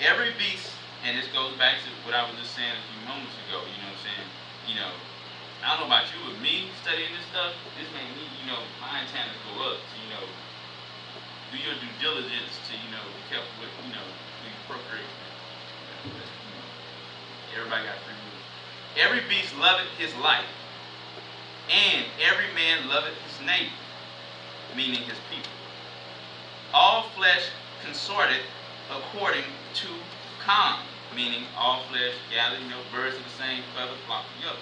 Every beast, and this goes back to what I was just saying a few moments ago, you know what I'm saying? You know, I don't know about you, but me studying this stuff, this made me, my antennas go up to, do your due diligence to, be careful with, who you procreate with. Everybody got free will. Every beast loveth his life, and every man loveth his neighbor, meaning his people. All flesh consorteth according to common, meaning all flesh gather, birds of the same feather flock together.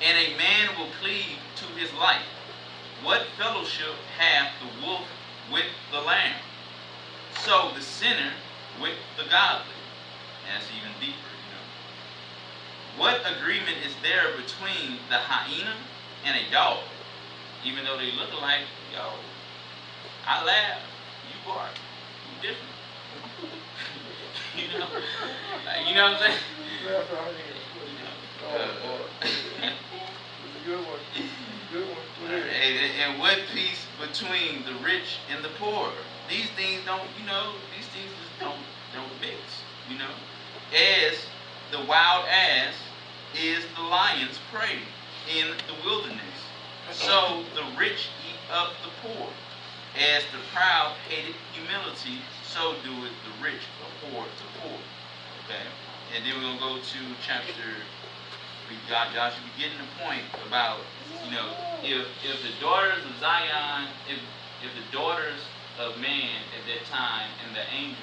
And a man will cleave to his life. What fellowship hath the wolf with the lamb? So the sinner with the godly. And that's even deeper, What agreement is there between the hyena and a dog? Even though they look alike, I laugh, you bark, you different. You know what I'm saying? Good one. Good one. And what peace between the rich and the poor? These things don't, these things just don't mix, As the wild ass is the lion's prey in the wilderness, so the rich eat up the poor. As the proud hated humility, so doeth the rich abhor the poor. Okay? And then we're going to go to chapter, y'all should be getting the point about, if the daughters of Zion, if the daughters of man at that time and the angels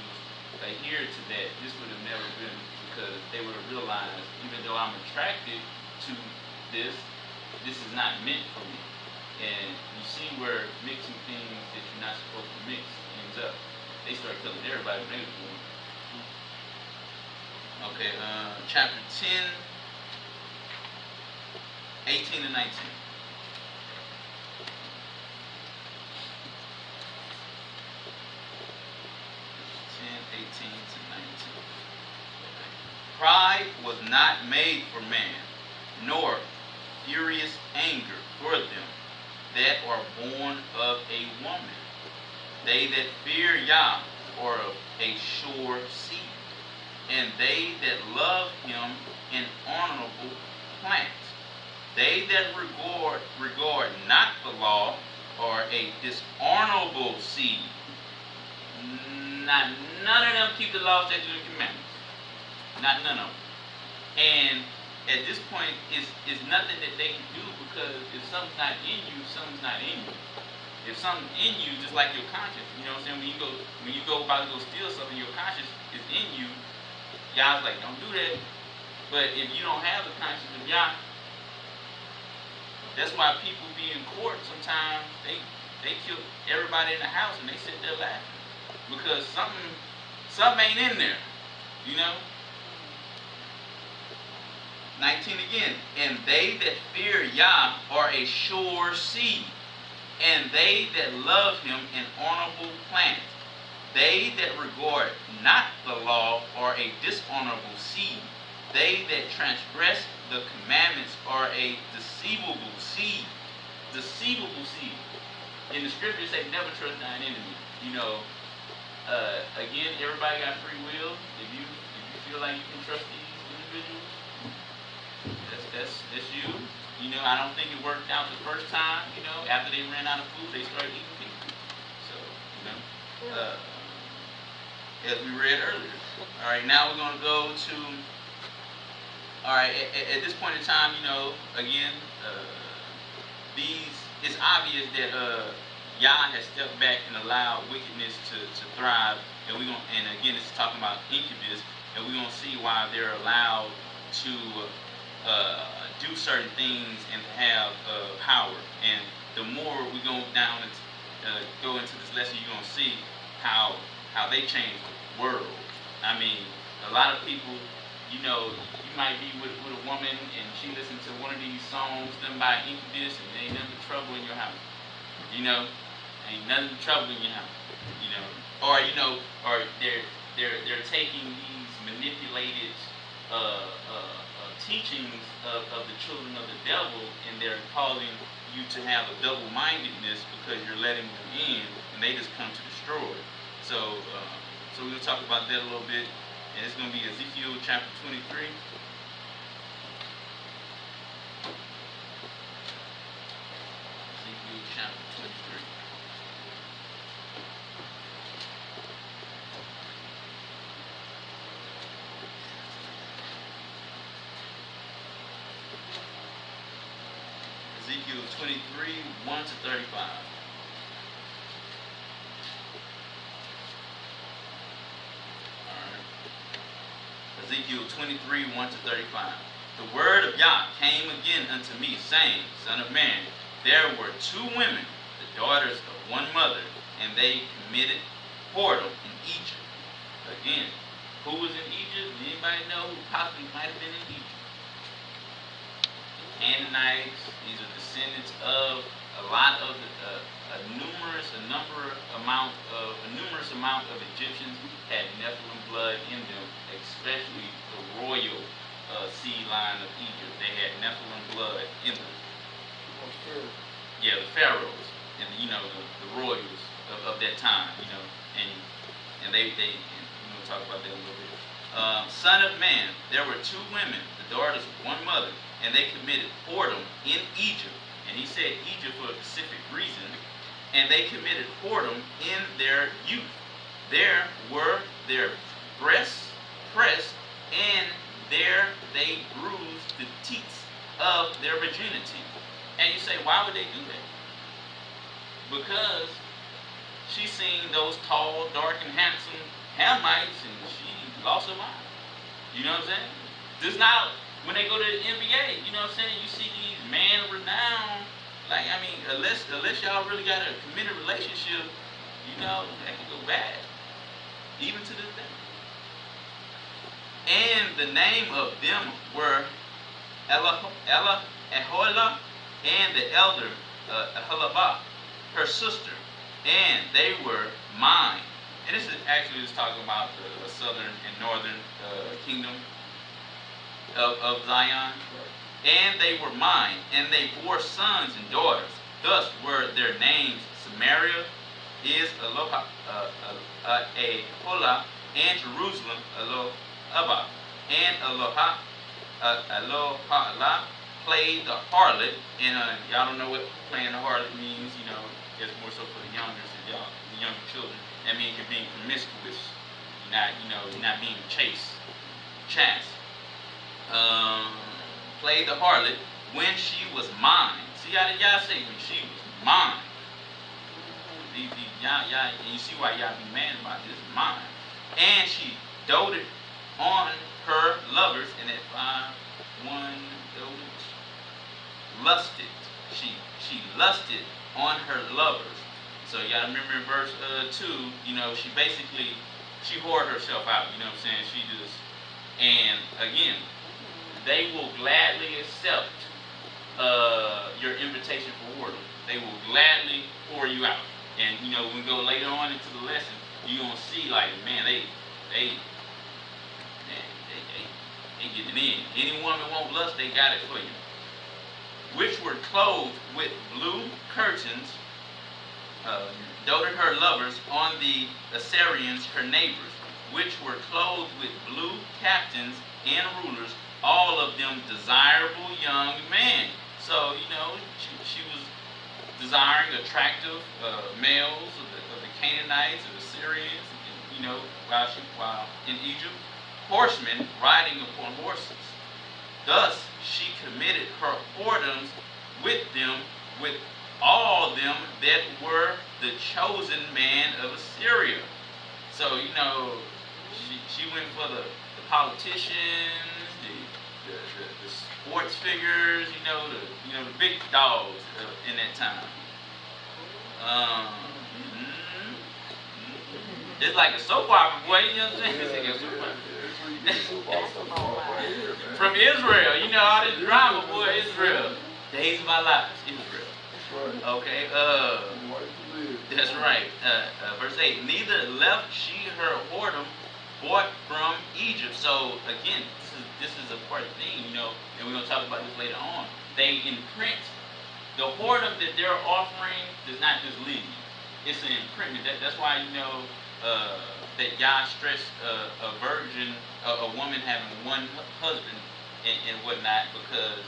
adhered to that, this would have never been, because they would have realized, even though I'm attracted to this is not meant for me. And you see where mixing things that you're not supposed to mix ends up. They start killing everybody when they was born. Okay, chapter 10, 18 and 19. 18 to 19. Pride was not made for man, nor furious anger for them that are born of a woman. They that fear Yah are of a sure seed, and they that love him an honorable plant. They that regard not the law are a dishonorable seed. None of them keep the law, statutes, and commandments. Not none of them. And at this point, it's nothing that they can do, because if something's not in you, something's not in you. If something's in you, just like your conscience, you know what I'm saying? When you go about to go steal something, your conscience is in you. Yah's like, don't do that. But if you don't have the conscience of Yah, that's why people be in court sometimes. They kill everybody in the house and they sit there laughing, because something ain't in there, 19 again. And they that fear Yah are a sure seed, and they that love him an honorable plant. They that regard not the law are a dishonorable seed. They that transgress the commandments are a deceivable seed. Deceivable seed. In the scriptures, say never trust thine enemy. Again, everybody got free will. If you feel like you can trust these individuals, that's you. I don't think it worked out the first time. After they ran out of food, they started eating people. So, as we read earlier. All right, now we're going to go to. All right, at this point in time, again, it's obvious that Yah has stepped back and allowed wickedness to thrive, and again, this is talking about incubist, and we're gonna see why they're allowed to do certain things and have power. And the more we go down and go into this lesson, you're gonna see how they change the world. I mean, a lot of people, you might be with a woman and she listens to one of these songs done by incubist, and ain't nothing but trouble in your house. Ain't nothing but trouble in your house. Or they're taking these manipulated teachings of the children of the devil, and they're causing you to have a double-mindedness because you're letting them in, and they just come to destroy. So So we're going to talk about that a little bit. And it's going to be Ezekiel chapter 23. Ezekiel chapter 23. Ezekiel 23, 1 to 35. Ezekiel 23, 1 to 35. The word of Yah came again unto me, saying, Son of man, there were two women, the daughters of one mother, and they committed whoredom in Egypt. Again, who was in Egypt? Anybody know who possibly might have been in Egypt? The Canaanites. These are descendants of a lot of a numerous amount of Egyptians had Nephilim blood in them, especially the royal seed line of Egypt. They had Nephilim blood in them. Yeah, the pharaohs and the royals of that time, and they we'll talk about that a little bit. Son of man, there were two women, the daughters of one mother, and they committed whoredom in Egypt. And he said Egypt for a specific reason. And they committed whoredom in their youth. There were their breasts pressed, and there they bruised the teats of their virginity. And you say, why would they do that? Because she seen those tall, dark, and handsome Hamites, and she lost her mind. You know what I'm saying? This not when they go to the NBA. You know what I'm saying? You see these man renowned. Unless y'all really got a committed relationship, that can go bad, even to this day. And the name of them were Aholah, and the elder Aholabah, her sister, and they were mine. And this is actually just talking about the southern and northern kingdom of Zion. And they were mine, and they bore sons and daughters. Thus were their names Samaria, is Aholah, and Jerusalem, Elohah, and Elohah played the harlot. And y'all don't know what playing the harlot means. It's more so for the younger children. That means you're being promiscuous. You're not being chaste. Played the harlot when she was mine. See how y'all say when she was mine. Y'all, and you see why y'all be mad about this. Mine. And she doted on her lovers, and at 5:1 lusted. She lusted on her lovers. So y'all remember in verse 2, she whored herself out. You know what I'm saying? She just, and again, they will gladly accept your invitation for whoredom. They will gladly whore you out. And when we go later on into the lesson, you're gonna see they get it in. Any woman won't lust, they got it for you. Which were clothed with blue curtains, doted her lovers on the Assyrians, her neighbors, which were clothed with blue captains and rulers, all of them desirable young men. So, she was desiring attractive males of the Canaanites, of the Syrians, while in Egypt, horsemen riding upon horses. Thus she committed her whoredoms with them, with all them that were the chosen man of Assyria. So, she went for the politicians, the sports figures, the big dogs in that time. It's like a soap opera, boy. You know what I'm saying? It's like a soap opera. From Israel, all this drama, boy. Israel, days of our lives, Israel. Okay. That's right. Verse 8. Neither left she her whoredom bought from Egypt. So again, this is a part of the thing, and we're gonna talk about this later on. They imprint the whoredom that they're offering does not just leave. It's an imprintment. That's why that Yah stressed a virgin, a woman having one husband and whatnot, because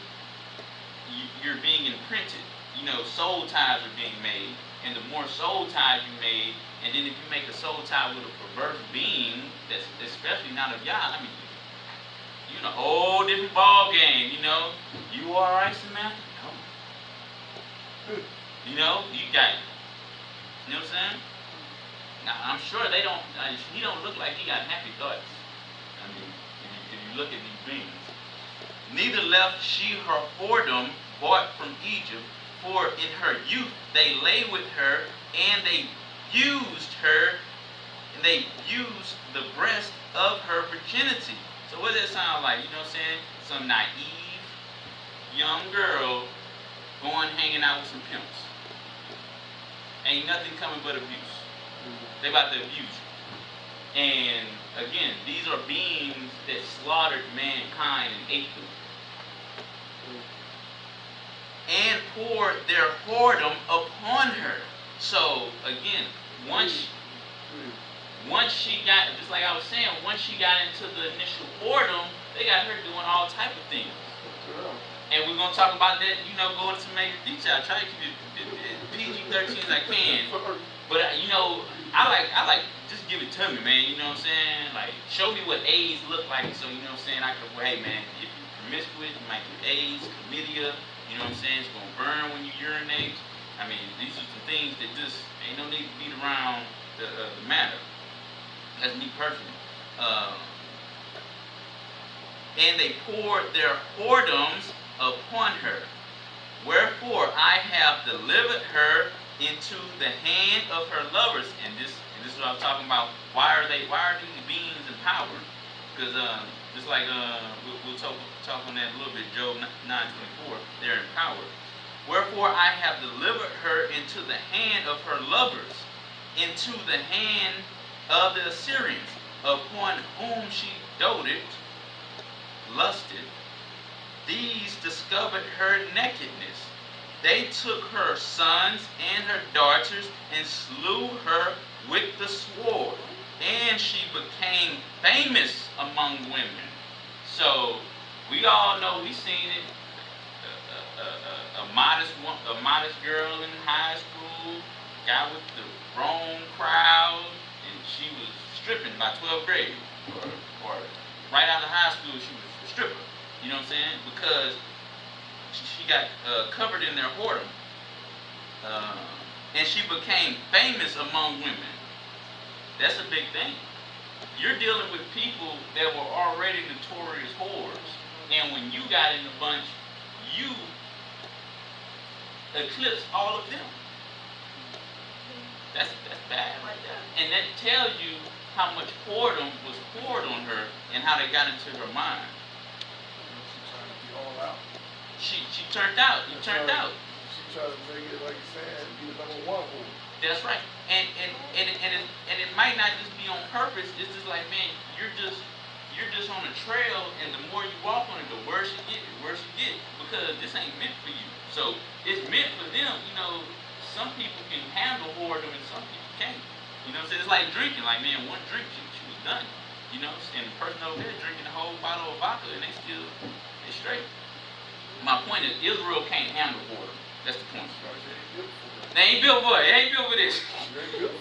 you're being imprinted. You know, soul ties are being made, and the more soul ties you made, and then if you make a soul tie with a perverse being that's especially not of Yah, I mean, you know, a whole different ball game. You know, you all right, Samantha? No. You know, you got it. You know what I'm saying? Now, I'm sure they don't. He don't look like he got happy thoughts. I mean, if you look at these beings. Neither left she her whoredom bought from Egypt, for in her youth they lay with her, and they used her, and they used the breast of her virginity. So what does that sound like? You know what I'm saying? Some naive young girl going hanging out with some pimps. Ain't nothing coming but abuse. They about to abuse you. And again, these are beings that slaughtered mankind and ate them. And poured their whoredom upon her. So again, once she got, just like I was saying, once she got into the initial whoredom, they got her doing all type of things. And we're gonna talk about that, you know, go into some major detail. I try to keep it PG-13 as I can. But you know, I like just give it to me, man. You know what I'm saying? Like, show me what AIDS look like, so you know what I'm saying. I can, well, hey, man, if you're promiscuous, you might get AIDS, chlamydia. You know what I'm saying? It's gonna burn when you urinate. I mean, these are some things that just ain't no need to beat around the matter. That's me personally. And they poured their whoredoms upon her. Wherefore I have delivered her into the hand of her lovers. And this is what I'm talking about. Why are these beings empowered? Because just like we'll talk on that a little bit. Job 9:24. They're empowered. Wherefore I have delivered her into the hand of her lovers, into the hand of the Assyrians, upon whom she doted, lusted. These discovered her nakedness. They took her sons and her daughters and slew her with the sword, and she became famous among women. So we all know, we seen it. A modest girl in high school got with the wrong crowd, and she was stripping by 12th grade, or right out of high school she was a stripper. You know what I'm saying? Because she got covered in their whoredom, and she became famous among women. That's a big thing. You're dealing with people that were already notorious whores, and when you got in the bunch, you eclipsed all of them. That's bad right there. And that tells you how much whoredom was poured on her and how they got into her mind. She trying to be all out. She turned out. You turned out. She tried to make it, like you said, be the number one whore. That's right. And it might not just be on purpose. It's just like, man, you're just on a trail, and the more you walk on it, the worse you get, because this ain't meant for you. So it's meant for them. You know, some people can handle whoredom and some people can't. You know what I'm saying? It's like drinking. Like, man, one drink, she was done. You know, and the person over there drinking a whole bottle of vodka, and they straight. My point is, Israel can't handle whoredom. That's the point. They ain't built for it. They ain't built for this.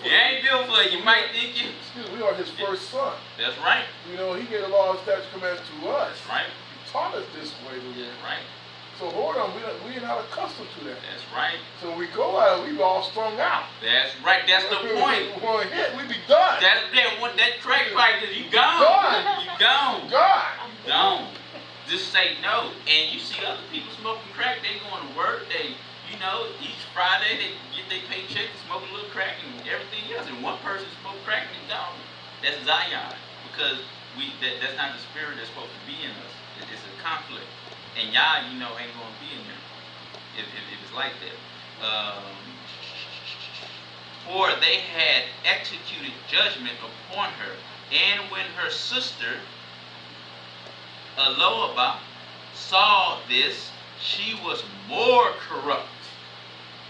They ain't built for it. You might think you. Excuse me, we are his first son. That's right. You know, he gave the law, statutes, commands to us. That's right. He taught us this way. That's right. So whoredom, we're not accustomed to that. That's right. So we go out, we all strung out. That's right. That's the point. One hit, we be done. That crack pipe is you gone. Done. You gone. Gone. You gone. Just say no. And you see other people smoking crack. They going to work. They, you know, each Friday they get their paycheck to smoke a little crack and everything else. And one person smoke crack and it's gone. That's Zion, because that's not the spirit that's supposed to be in us. It's a conflict. And y'all, you know, ain't going to be in there if it's like that. For they had executed judgment upon her. And when her sister, Aloaba, saw this, she was more corrupt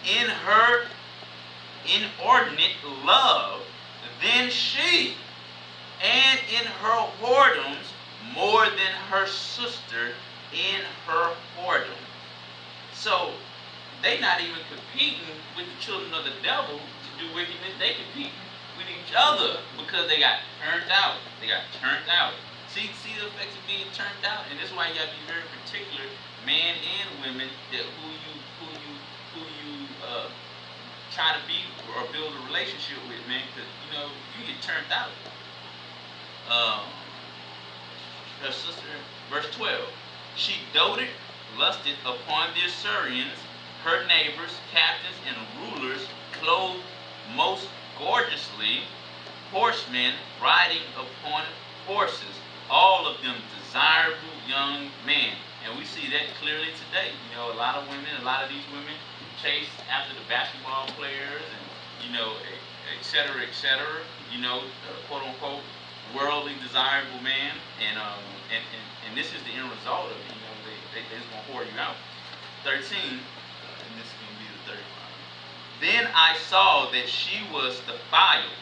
in her inordinate love than she, and in her whoredoms more than her sister in her whoredom. So they not even competing with the children of the devil to do wickedness. They competing with each other because they got turned out. They got turned out. See the effects of being turned out, and this is why you got to be very particular, man and women, that who you try to be or build a relationship with, man, because you get turned out. Her sister, verse 12. She doted, lusted upon the Assyrians, her neighbors, captains, and rulers, clothed most gorgeously, horsemen riding upon horses, all of them desirable young men. And we see that clearly today. A lot of these women chase after the basketball players and, et cetera, quote unquote, worldly desirable man. And this is the end result of it. They just gonna whore you out. 13, and this is gonna be the 35. Then I saw that she was defiled,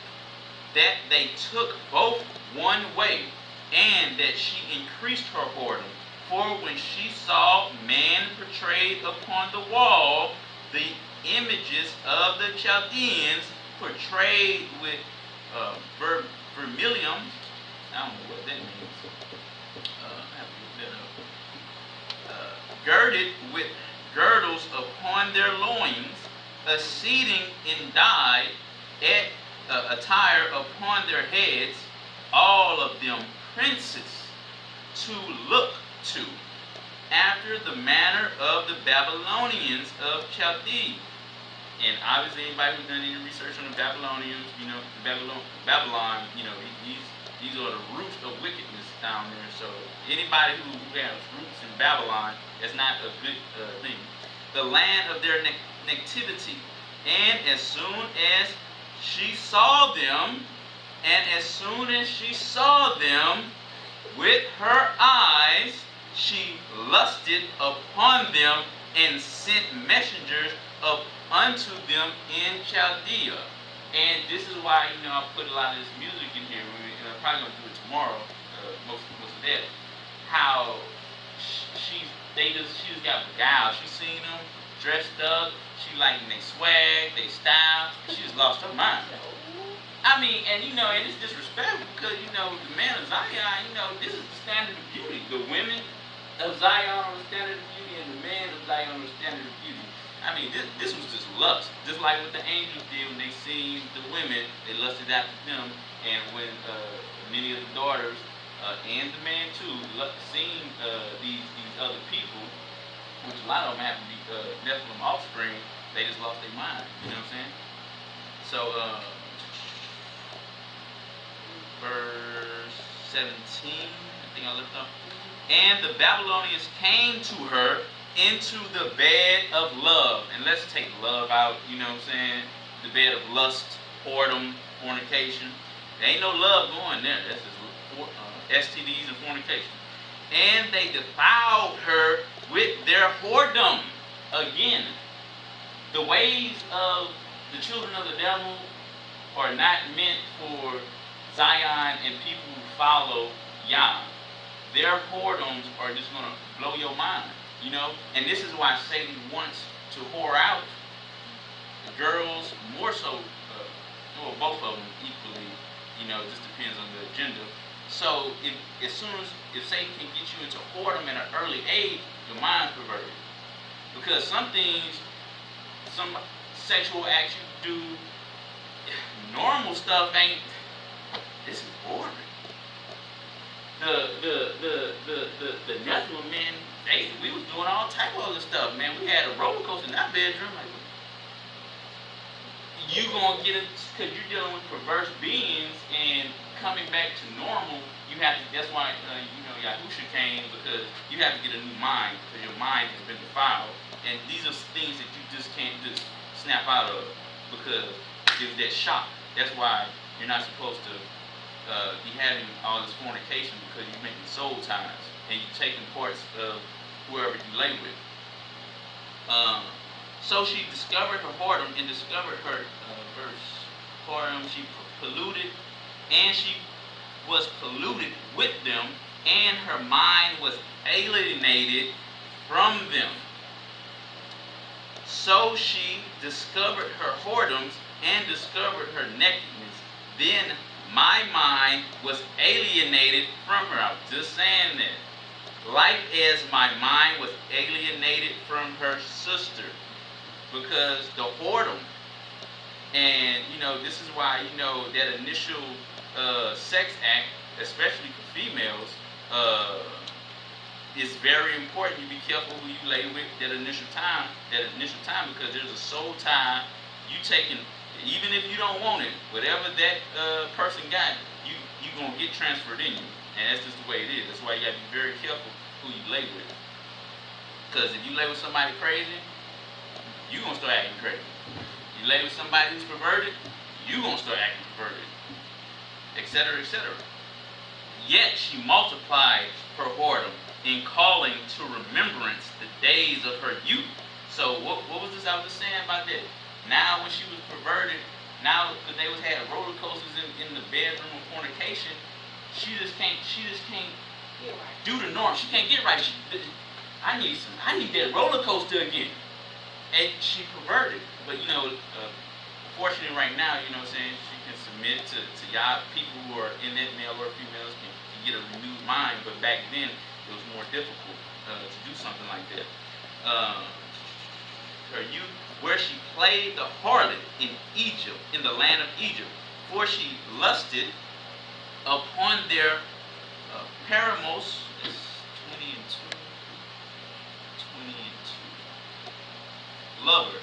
that they took both one way, and that she increased her whoredom. For when she saw man portrayed upon the wall, the images of the Chaldeans portrayed with vermilion, I don't know what that means. I have to look that up. Girded with girdles upon their loins, exceeding in dye, attire upon their heads, all of them princes to look to, after the manner of the Babylonians of Chaldea. And obviously, anybody who's done any research on the Babylonians, Babylon, these are the roots of wickedness down there. So anybody who has roots in Babylon, that's not a good thing. The land of their nativity. And as soon as she saw them, with her eyes, she lusted upon them and sent messengers up unto them in Chaldea. And this is why I put a lot of this music in here. We're probably gonna do it tomorrow. Most of that. How she just got beguiled. She seen them dressed up. She liking their swag, their style. She just lost her mind. I mean, and it's disrespectful because the man of Zion, this is the standard of beauty. The women of Zion are the standard of beauty, and the man of Zion are the standard of beauty. I mean, this was just lust. Just like what the angels did when they seen the women, they lusted after them. And when many of the daughters and the man too seen these other people, which a lot of them have to be Nephilim offspring, they just lost their mind. You know what I'm saying? So, verse 17, I think I left off. And the Babylonians came to her into the bed of love. And let's take love out, you know what I'm saying? The bed of lust, whoredom, fornication. There ain't no love going there. That's just STDs and fornication. And they defiled her with their whoredom. Again, the ways of the children of the devil are not meant for Zion and people who follow Yah. Their whoredoms are just going to blow your mind, And this is why Satan wants to whore out the girls more so, or both of them equally. It just depends on the agenda. So if Satan can get you into whoredom at an early age, your mind's perverted. Because some things, some sexual acts you do, normal stuff ain't. This is boring. The Nephilim, man, we was doing all type of other stuff, man. We had a roller coaster in that bedroom. Like, you gonna get it because you're dealing with perverse beings, and coming back to normal, you have to. That's why Yahusha came, because you have to get a new mind, because your mind has been defiled, and these are things that you just can't just snap out of, because it's that shock. That's why you're not supposed to be having all this fornication, because you're making soul ties and you're taking parts of whoever you lay with. So she discovered her whoredom and discovered her whoredom. She polluted, and she was polluted with them, and her mind was alienated from them. So she discovered her whoredoms and discovered her nakedness. Then my mind was alienated from her. I was just saying that. Like as my mind was alienated from her sister. Because the whoredom, and this is why that initial sex act, especially for females, is very important. You be careful who you lay with that initial time, because there's a soul tie. You taking, even if you don't want it, whatever that person got, you gonna get transferred in you, and that's just the way it is. That's why you gotta be very careful who you lay with, because if you lay with somebody crazy, you gonna start acting crazy. You lay with somebody who's perverted, you gonna start acting perverted, etc., etc. Yet she multiplied her whoredom in calling to remembrance the days of her youth. So what was this I was just saying about that? Now when she was perverted, now because they had roller coasters in the bedroom of fornication, she just can't do the norm. She can't get right. I need that roller coaster again. And she perverted. But fortunately right now, she can submit to y'all people who are in that male or females can get a renewed mind. But back then it was more difficult to do something like that. Her youth, where she played the harlot in Egypt, in the land of Egypt, for she lusted upon their paramos. It's 20 and 2. Lover.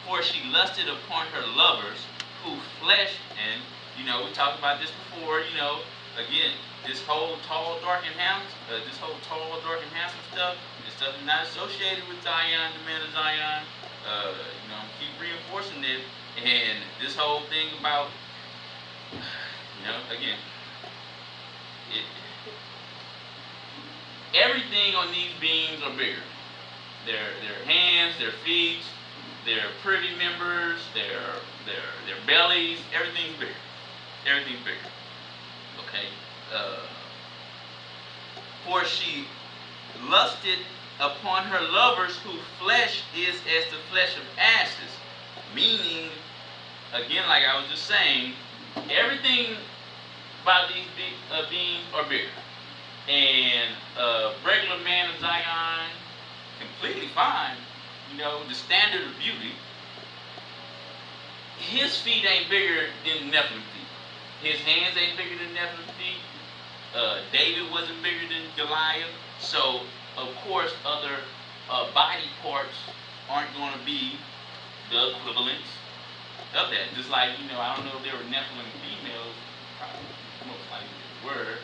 For she lusted upon her lovers, who flesh, and we talked about this before. Again, this whole tall, dark, and handsome stuff, this stuff is not associated with Zion, the man of Zion. Keep reinforcing it, and this whole thing about, again, everything on these beings are bigger. Their hands, their feet, their privy members, their bellies, everything's bigger. Everything's bigger. Okay? For she lusted upon her lovers, whose flesh is as the flesh of asses. Meaning, again, like I was just saying, everything about these beings are bigger. And regular man of Zion, completely fine. The standard of beauty, his feet ain't bigger than Nephilim feet. His hands ain't bigger than Nephilim feet. David wasn't bigger than Goliath. So, of course, other body parts aren't going to be the equivalents of that. Just like, I don't know if there were Nephilim females, probably most likely there were,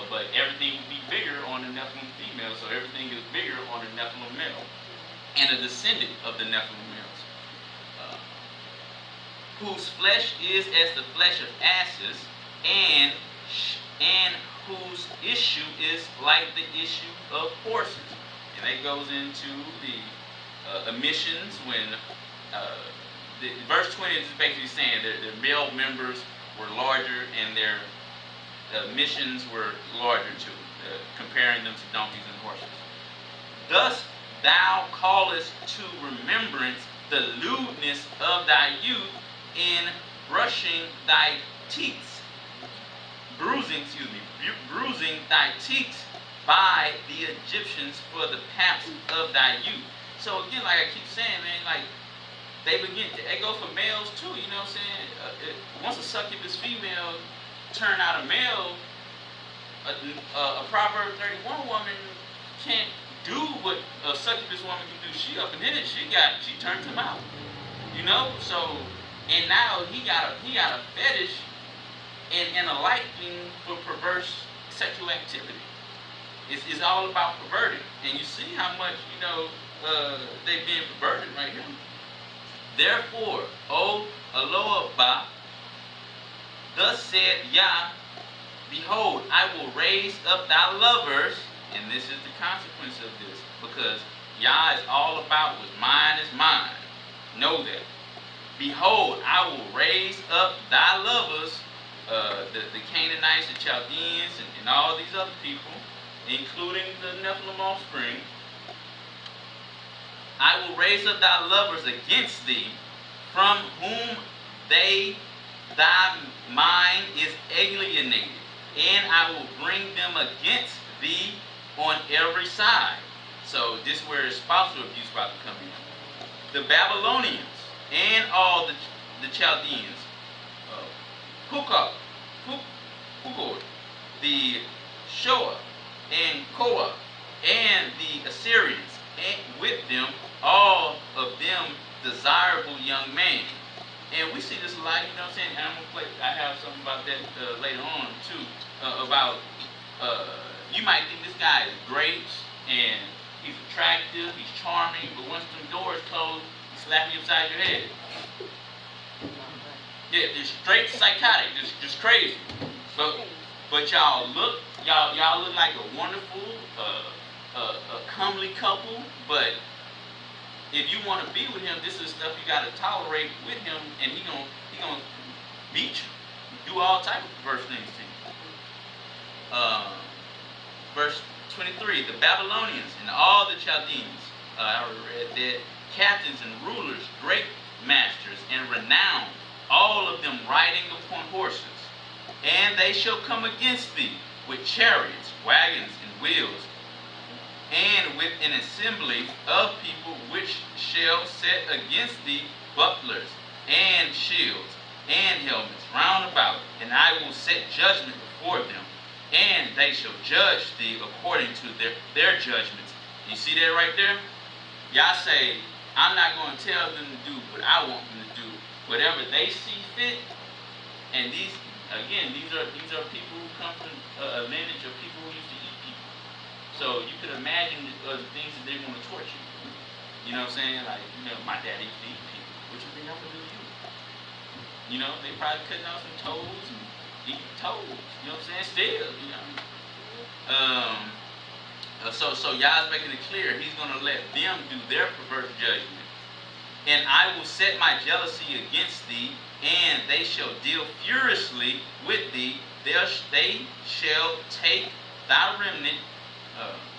but everything would be bigger on the Nephilim female, so everything is bigger on the Nephilim male, and a descendant of the Nephilim males, whose flesh is as the flesh of asses, and whose issue is like the issue of horses. And that goes into the emissions when verse 20 is basically saying that their male members were larger and their emissions were larger too, comparing them to donkeys and horses. Thus thou callest to remembrance the lewdness of thy youth in brushing thy teeth, bruising thy teeth by the Egyptians for the paps of thy youth. So again, like I keep saying, man, like they go for males too, you know what I'm saying? Once a succubus female turn out a male, a Proverbs 31 woman can't do what a succubus woman can do. She up and in it, she turned him out. So, and now he got a fetish and a liking for perverse sexual activity. It's all about perverting. And you see how much, they've been perverted right here. Therefore, O Elohim, thus said Yah, behold, I will raise up thy lovers, and this is the consequence of this, because Yah is all about what's mine is mine. Know that. Behold, I will raise up thy lovers, the Canaanites, the Chaldeans, and all these other people, including the Nephilim offspring. I will raise up thy lovers against thee, from whom thy mind is alienated, and I will bring them against thee on every side. So this is where spousal abuse is about to come in. The Babylonians and all the Chaldeans, Pukah, the Shoah and Koah, and the Assyrians, and with them, all of them desirable young men. And we see this a lot, you know what I'm saying? And I'm gonna play, I have something about that later on too, about, you might think this guy is great, and he's attractive, he's charming, but once the doors close, he slaps you upside your head. Yeah, they're straight psychotic, just crazy. But y'all look like a wonderful, a comely couple. But if you want to be with him, this is stuff you got to tolerate with him, and he gonna beat you, do all type of perverse things to you. Verse 23: the Babylonians and all the Chaldeans, I already read that, captains and rulers, great masters and renowned, all of them riding upon horses. And they shall come against thee with chariots, wagons, and wheels, and with an assembly of people which shall set against thee bucklers and shields and helmets round about, and I will set judgment before them, and they shall judge thee according to their judgments. You see that right there? Y'all say, I'm not going to tell them to do what I want them to do. Whatever they see fit. And these are people who come from a lineage of people who used to eat people. So you could imagine the things that they want to torture you. You know what I'm saying? Like, my daddy used to eat people. What you think I'm going to do to you? They probably cutting off some toes and eating toes. You know what I'm saying? Still, So Yah's making it clear he's going to let them do their perverse judgment. And I will set my jealousy against thee, and they shall deal furiously with thee. They shall take thy remnant,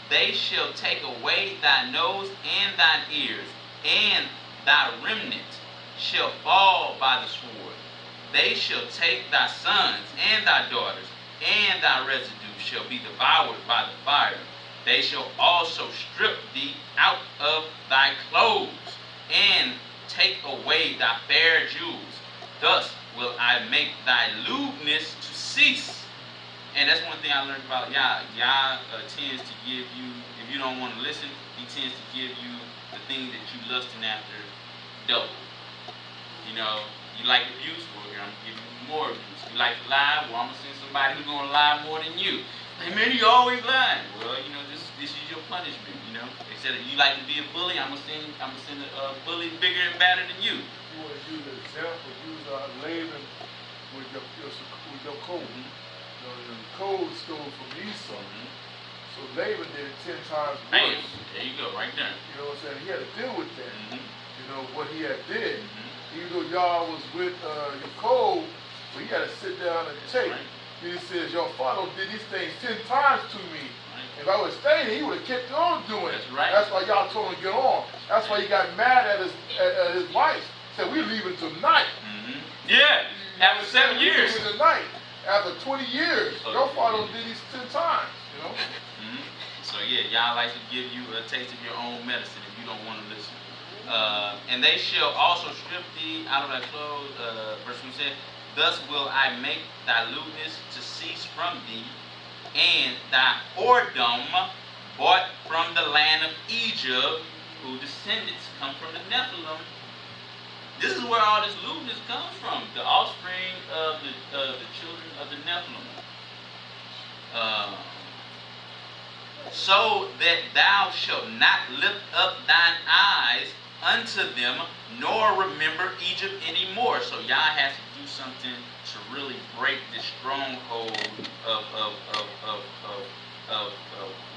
they shall take away thy nose and thine ears, and thy remnant shall fall by the sword. They shall take thy sons and thy daughters, and thy residue shall be devoured by the fire. They shall also strip thee out of thy clothes, and take away thy fair jewels. Thus will I make thy lewdness to cease. And that's one thing I learned about Yah. Yah tends to give you, if you don't want to listen, he tends to give you the thing that you lusting after double. You like abuse, well, here I'm giving you more abuse. You like to lie, well, I'm going to send somebody who's going to lie more than you. Hey, man, you always lying. Well, this is your punishment, They said if you like to be a bully, I'm gonna send a bully bigger and badder than you. You want to use an example, use Laban with your coat. The coat stole from Esau. So Laban did it 10 times worse. Bam. There you go, right there. You know what I'm saying? He had to deal with that. What he had did. Even though y'all was with your code, but he had to sit down and take. Right. He says, your father did these things 10 times to me. Right. If I would have stayed, he would have kept on doing it. That's right. That's why y'all told him to get on. That's why he got mad at his wife. Said, we're leaving tonight. Yeah, after 7 years. We're leaving tonight. After 20 years. Your father did these 10 times, So yeah, y'all like to give you a taste of your own medicine if you don't want to listen. And they shall also strip thee out of thy clothes. Verse 1 said, thus will I make thy lewdness to cease from thee, and thy whoredom bought from the land of Egypt, whose descendants come from the Nephilim. This is where all this lewdness comes from, the offspring of the children of the Nephilim. So that thou shalt not lift up thine eyes unto them, nor remember Egypt anymore. So Yah has to do something to really break this stronghold of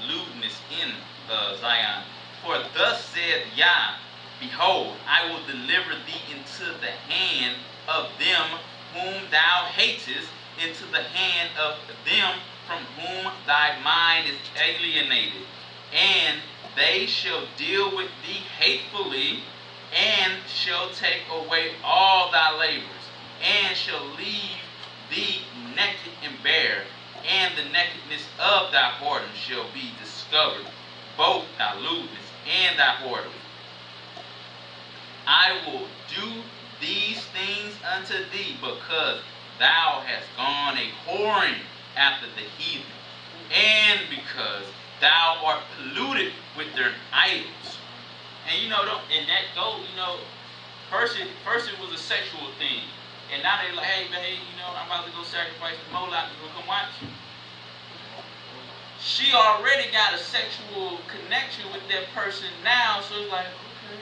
lewdness in Zion. For thus said Yah, Behold, I will deliver thee into the hand of them whom thou hatest, into the hand of them from whom thy mind is alienated. And they shall deal with thee hatefully, and shall take away all thy labors, and shall leave thee naked and bare, and the nakedness of thy whoredom shall be discovered, both thy lewdness and thy whoredom. I will do these things unto thee, because thou hast gone a whoring after the heathen, and because thou art polluted with their idols. And and that go, first it was a sexual thing. And now they're like, hey, babe, I'm about to go sacrifice the Moloch. You gonna come watch? She already got a sexual connection with that person now, so it's like, okay.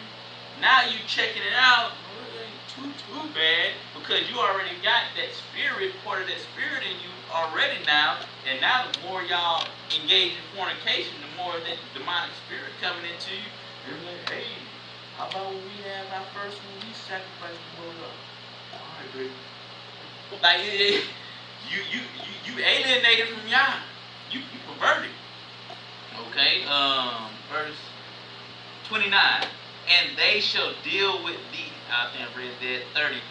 Now you checking it out, it ain't too bad, because you already got that spirit, part of that spirit in you already now. And now the more y'all engage in fornication, the more that demonic spirit coming into you. You're like, hey, how about when we have our first one, we sacrifice the Moloch? Alright, baby. Like you alienated from Yah. You perverted. Okay, verse 29. And they shall deal with thee. I think I read that 30.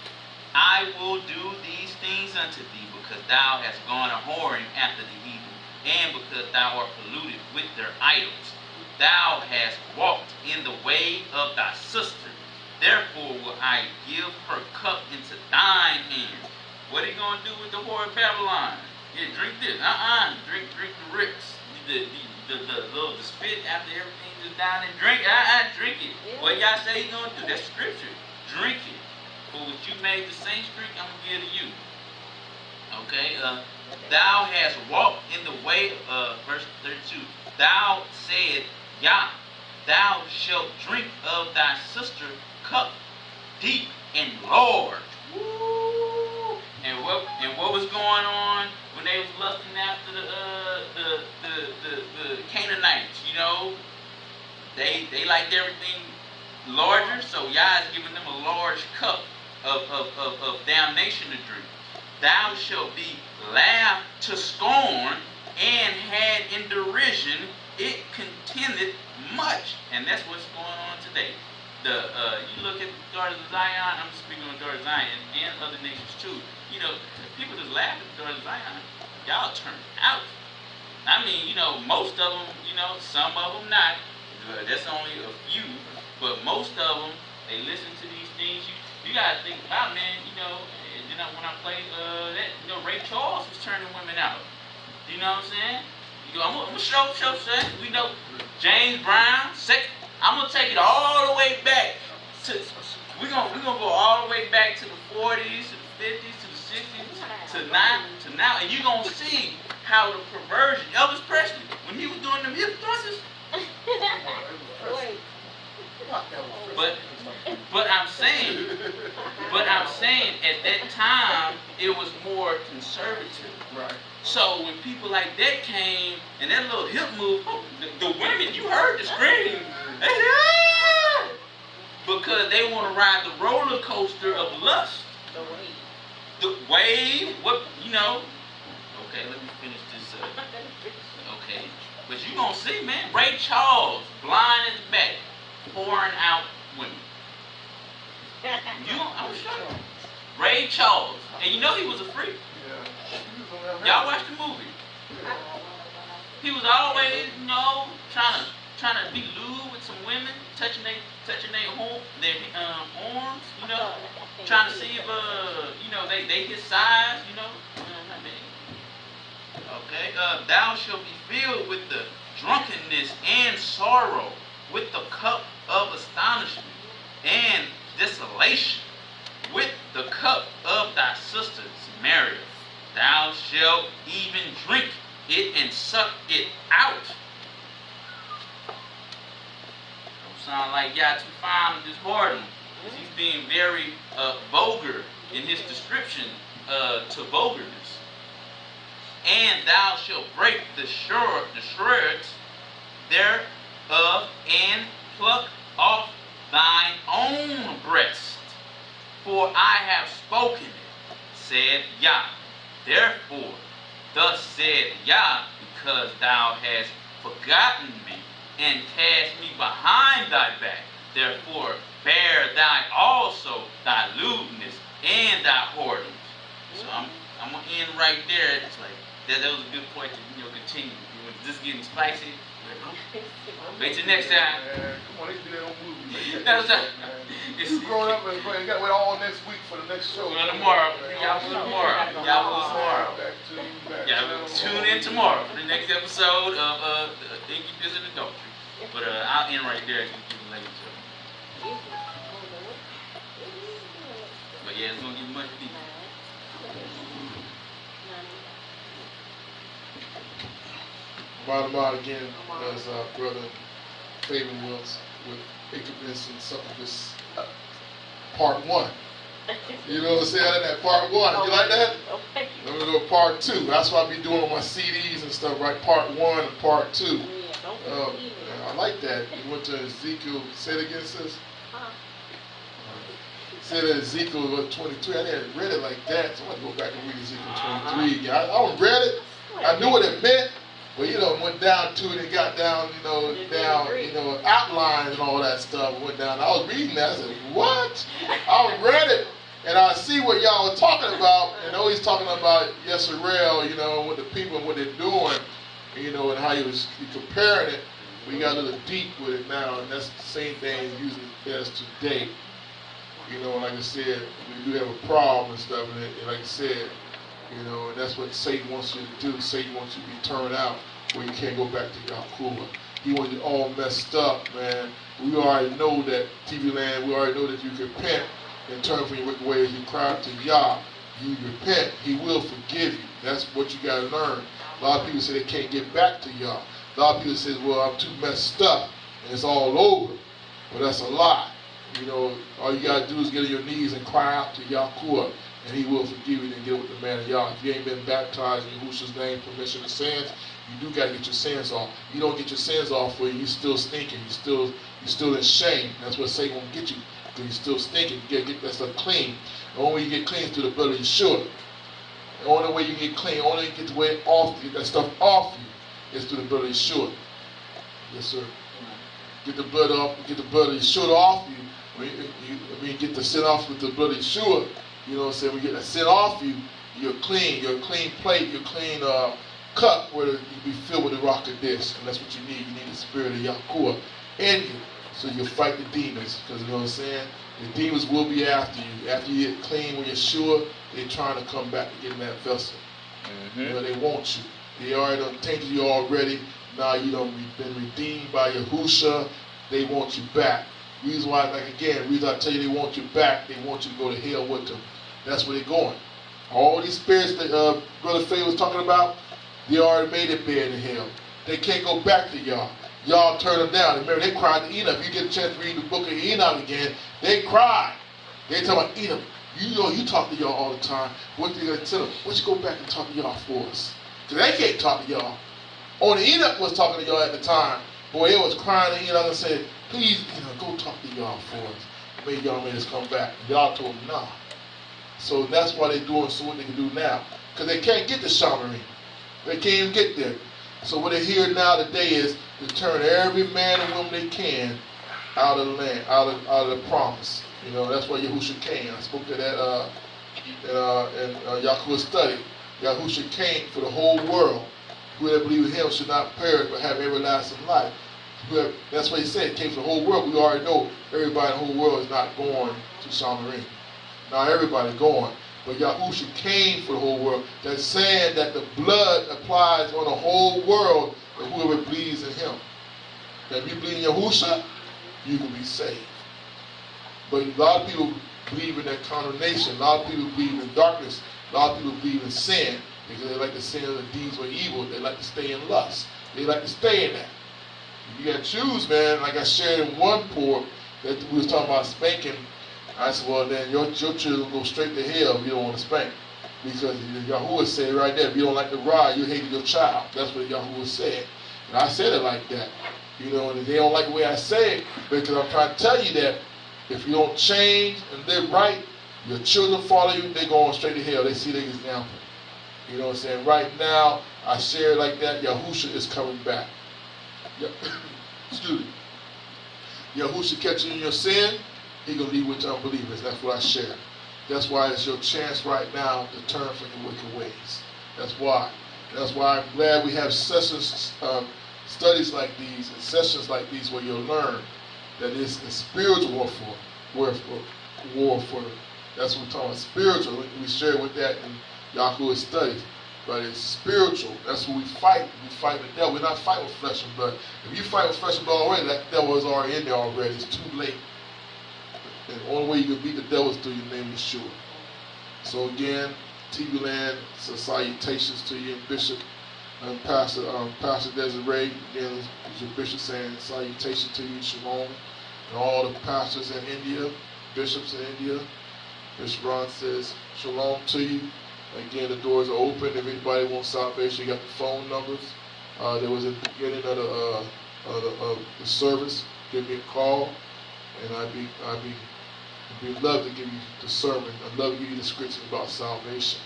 I will do these things unto thee, because thou hast gone a whoring after the heathen, and because thou art polluted with their idols. Thou hast walked in the way of thy sister. Therefore will I give her cup into thine hand. What are you going to do with the whore of Babylon? Yeah, drink this. Drink the ricks. The spit after everything is down and drink. Drink it. Yeah. What y'all say you going to do? That's scripture. Drink it. For what you made the saints drink, I'm going to give to you. Okay. Thou hast walked in the way of, verse 32. Thou said, Yah, thou shalt drink of thy sister cup deep and large. Woo! And what was going on when they was lusting after the Canaanites? They liked everything larger, so Yah is giving them a large cup of damnation to drink. Thou shalt be laughed to scorn, and had in derision it contended much. And that's what's going on today. You look at the daughters of Zion, I'm speaking on the daughters of Zion and other nations too. People just laugh at the daughters of Zion. Y'all turned out. I mean, most of them, some of them not. That's only a few. But most of them, they listen to these things. You got to think about, man, and then when I played that, Ray Charles was turning women out. You know what I'm saying? I'm gonna show, son. We know James Brown. I'm gonna take it all the way back to. We're gonna go all the way back to the 40s, to the 50s, to the 60s, to now, and you're gonna see how the perversion. Elvis Presley, when he was doing them hip thrusters. But I'm saying at that time it was more conservative. Right. So when people like that came and that little hip move, the women, you heard the scream. They said, ah! Because they want to ride the roller coaster of lust. The wave. Okay, let me finish this up. Okay. But you gonna see, man, Ray Charles, blind as a bat, pouring out women. I'm sure. Ray Charles. And he was a freak. Y'all watch the movie. He was always, trying to be lewd with some women, touching their arms, trying to see if they his size, Okay, thou shalt be filled with the drunkenness and sorrow, with the cup of astonishment and desolation, with the cup of thy sister Samaria. Thou shalt even drink it and suck it out. Don't sound like y'all too fond of this whoredom. He's being very vulgar in his description to vulgarness. And thou shalt break the shreds thereof, and pluck off thine own breast, for I have spoken it, said Yah. Therefore, thus said Yah, because thou hast forgotten me, and cast me behind thy back, therefore bear thou also thy lewdness and thy whoredoms. So I'm gonna end right there. It's like that was a good point to continue. When this getting spicy, wait till next time. Man, come on, they do that on movies. That was You growing up and you got to wait all next week for the next show. Well, tomorrow. Y'all will tomorrow. Tune in tomorrow for the next episode of Incubist and Adultery. But I'll end right there and give you later. But yeah, it's gonna get much deeper. Bottom line again, as brother Fabian was with incubist and succubus, part 1. You know what I'm saying? That part 1. You like that? Okay. Then we go part 2. That's what I be doing on my CDs and stuff, right? Part 1 and part 2. I like that. You went to Ezekiel. Say it again, sis. Said that Ezekiel 23. I didn't read it like that, so I'm gonna go back and read Ezekiel 23. Yeah, I read it. I knew what it meant. Well, went down to it and got down, outlines and all that stuff. Went down. I was reading that. I said, what? I read it, and I see what y'all were talking about, and always talking about Yisrael, with the people and what they're doing, and how you comparing it. We got a little deep with it now, and that's the same thing usually as today. Like I said, we do have a problem and stuff, and like I said, and that's what Satan wants you to do. Satan wants you to be turned out where you can't go back to Yahuwah. He wants you all messed up, man. We already know that, TV land, we already know that you can repent and turn from your wicked ways. You cry out to Yah. You repent. He will forgive you. That's what you got to learn. A lot of people say they can't get back to Yah. A lot of people say, well, I'm too messed up and it's all over. But that's a lie. All you got to do is get on your knees and cry out to Yahuwah, and he will forgive you and get with the man of Yah. If you ain't been baptized in Yahushua's name for remission of sins, you do got to get your sins off. You don't get your sins off for you still stinking. You still in shame. That's what Satan won't get you, because you're still stinking. You got to get that stuff clean. The only way you get clean is through the blood of Yeshua. The only way you get clean, the only way you get the way off, that stuff off you, is through the blood of Yeshua. Yes, sir. Get the blood off. Get the blood of Yeshua off you. When you get the sin off with the blood of Yeshua, you know what I'm saying? When you get that sin off you, you're clean. You're a clean plate. You're a clean cup where you be filled with the rock of this. And that's what you need. You need the spirit of Yahuwah in you, so you'll fight the demons. Because you know what I'm saying? The demons will be after you. After you get clean with Yeshua, they're trying to come back to get in that vessel. Mm-hmm. They want you. They already done tainted you already. Now you done been redeemed by Yahusha. They want you back. Reason why, reason I tell you they want you back, they want you to go to hell with them. That's where they're going. All these spirits that Brother Faye was talking about, they already made it bed in hell. They can't go back to y'all. Y'all turn them down. Remember, they cried to Enoch. If you get a chance to read the book of Enoch again, they cried. They talk about Enoch. You talk to y'all all the time. What they gonna tell them? Why don't you go back and talk to y'all for us? Because they can't talk to y'all. Only Enoch was talking to y'all at the time. Boy, it was crying to Enoch and said, please, go talk to y'all for us. Maybe y'all made us come back. Y'all told them, nah. So that's why they're doing so what they can do now. Because they can't get the Shamarine. They can't even get there. So what they're here now today is to turn every man and woman they can out of the land, out of the promise. That's why Yahushua came. I spoke to that in Yahuwah's study. Yahushua came for the whole world. Whoever believes in him should not perish but have everlasting life. That's what he said. It came for the whole world. We already know everybody in the whole world is not going to Shamarine. Not everybody going. But Yahushua came for the whole world. That's saying that the blood applies on the whole world to whoever believes in him. Now, if you believe in Yahushua, you can be saved. But a lot of people believe in that condemnation. A lot of people believe in darkness. A lot of people believe in sin because they like to sin the deeds were evil. They like to stay in lust. They like to stay in that. You got to choose, man. Like I shared in one pour that we was talking about spanking. I said, well, then your children will go straight to hell if you don't want to spank. Because Yahuwah said right there, if you don't like the rod, you hated your child. That's what Yahuwah said. And I said it like that. You know, and they don't like the way I say it, because I'm trying to tell you that if you don't change and live right, your children follow you, they go on straight to hell. They see the example. You know what I'm saying? Right now, I share it like that, Yahusha is coming back. Excuse me. Yahusha catching you in your sin, he going to lead with unbelievers. That's what I share. That's why it's your chance right now to turn from your wicked ways. That's why. That's why I'm glad we have sessions, studies like these, and sessions like these where you'll learn that it's a spiritual warfare. That's what we're talking about, spiritual. We share with that in Yahuwah's studies. But it's spiritual. That's what we fight. We fight the devil. We're not fighting with flesh and blood. If you fight with flesh and blood already, that devil is already in there already. It's too late. And the only way you can beat the devil is through your name, Yeshua. So again, TV Land, so salutations to you, Bishop and Pastor Désiré. Again, as your bishop saying, salutation to you, Shalom, and all the pastors in India, bishops in India. Bishop Ron says, Shalom to you. Again, the doors are open. If anybody wants salvation, you got the phone numbers. There was at the beginning of the service. Give me a call, and I'd be love to give you the sermon. I'd love to give you the scriptures about salvation.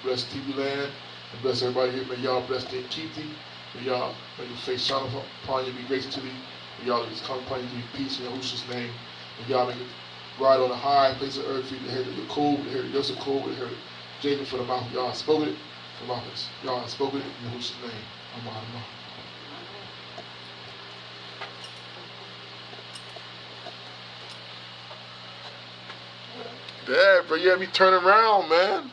Bless TV Land, and bless everybody here. May y'all bless the keep thee. May your face shine upon you, be gracious to thee. May y'all just come upon you to be peace in Yahushua's name. May y'all make it ride on the high place of earth for you to hear the cool, to hear the Yosef cool, to hear the Jacob for the mouth. Y'all have spoken it for the mouth. Y'all have spoken it in Yahushua's name. Amen. Dad, bro, you had me turn around, man.